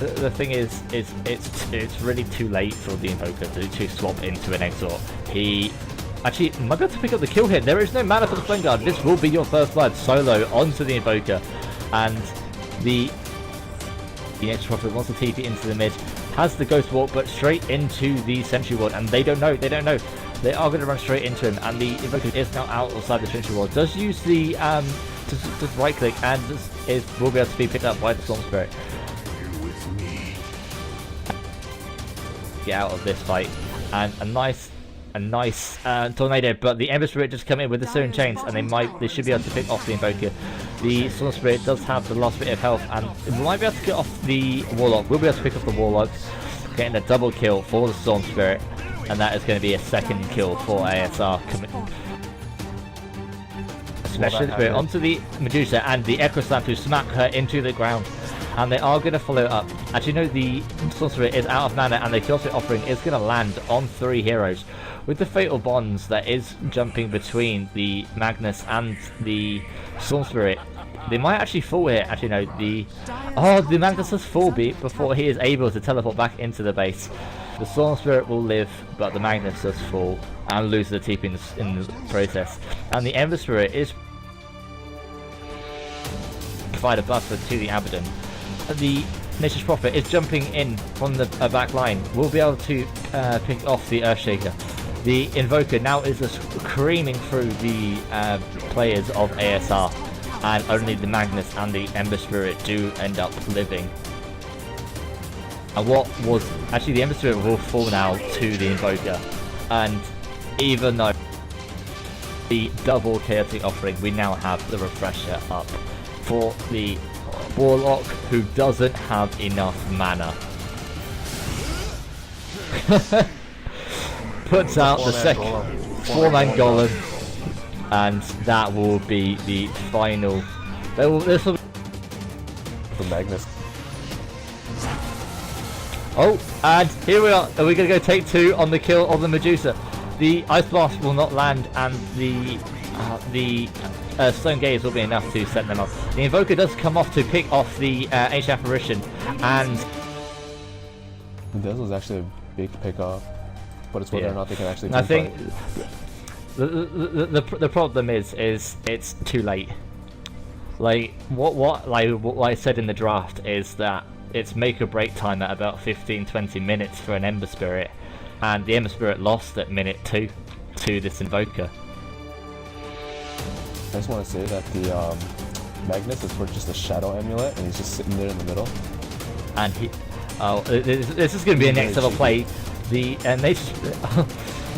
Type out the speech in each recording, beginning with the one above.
the thing is it's really too late for the Invoker to swap into an Exort. He actually might be able to pick up the kill here. There is no mana for the Flame Guard. This will be your first blood solo onto the Invoker, and the next Prophet wants to TP into the mid, has the Ghost Walk, but straight into the Sentry Ward, and they don't know. They are going to run straight into him, and the Invoker is now outside the Sentry Ward. Does use the just right click, and will be able to be picked up by the Storm Spirit. Get out of this fight, and a nice tornado, but the Ember Spirit just come in with the Stone Chains, and they should be able to pick off the Invoker. The Storm Spirit does have the last bit of health, and it might be able to get off the Warlock. We'll be able to pick off the Warlock, getting a double kill for the Storm Spirit, and that is going to be a second kill for ASR. Special Spirit onto the Medusa and the Echo Slam to smack her into the ground, and they are going to follow up. Actually, no, the Storm Spirit is out of mana, and the Kill Switch offering is going to land on 3 heroes. With the Fatal Bonds that is jumping between the Magnus and the Storm Spirit, they might actually fall here. Actually, no, the Magnus does fall before he is able to teleport back into the base. The Storm Spirit will live, but the Magnus does fall and lose the TP in the process. And the Ember Spirit is provide a buffer to the Abaddon. The Nature's Prophet is jumping in from the back line. We'll be able to pick off the Earthshaker. The Invoker now is just creaming through the players of ASR, and only the Magnus and the Ember Spirit do end up living. And what was actually the Ember Spirit will fall now to the Invoker, and even though the double chaotic offering, we now have the refresher up for the Warlock, who doesn't have enough mana. Puts out the second 4-man Golem, and that will be the final. This will be the Magnus. Oh, and here we are. Are we going to go take 2 on the kill of the Medusa? The Ice Blast will not land, and the Stone Gaze will be enough to set them up. The Invoker does come off to pick off the Ancient Apparition, and this was actually a big pickoff, but it's whether or not they can actually. I think the problem is it's too late. Like what I said in the draft is that it's make or break time at about 15-20 minutes for an Ember Spirit, and the Ember Spirit lost at minute 2 to this Invoker. I just want to say that the Magnus is for just a Shadow Amulet, and he's just sitting there in the middle. And this is going to be a next level play. The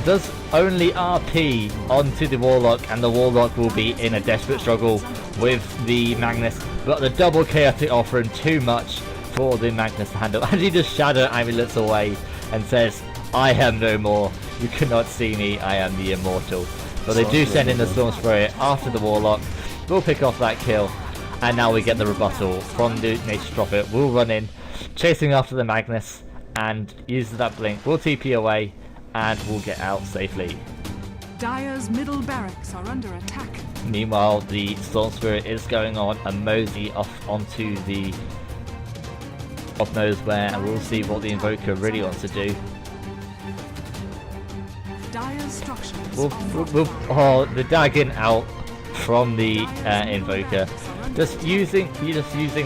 does only RP onto the Warlock, and the Warlock will be in a desperate struggle with the Magnus, but the double chaotic offering too much for the Magnus to handle, and he just Shadow Amulets away and says, "I am no more. You cannot see me. I am the immortal." But they do send in the Storm Spirit after the Warlock. We'll pick off that kill, and now we get the rebuttal from the Nature's Prophet. We'll run in, chasing after the Magnus, and use that blink. We'll TP away, and we'll get out safely. Dire's middle barracks are under attack. Meanwhile, the Storm Spirit is going on a mosey off onto the God knows where, and we'll see what the Invoker really wants to do. Dire's structures. The Dagon out from the Invoker. Just using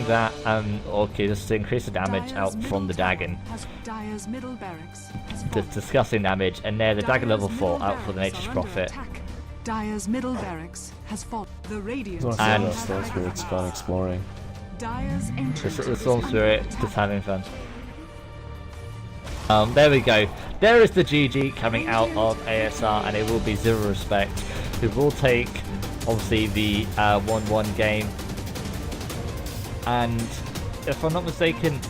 that, okay, just to increase the damage out from the Dagon. Dire's middle barracks. Just disgusting damage, and there the Dagon level 4 out for the Nature's Prophet. Dire's middle barracks has fought the Radiant. And the Storm Spirit's gone exploring. Dire's The Storm Spirit just having fun. There we go. There is the GG coming out of ASR, and it will be 0Respect, who will take obviously the 1-1 game. And if I'm not mistaken,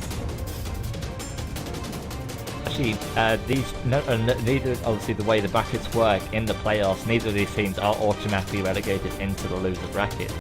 actually, neither, obviously the way the brackets work in the playoffs, neither of these teams are automatically relegated into the loser bracket.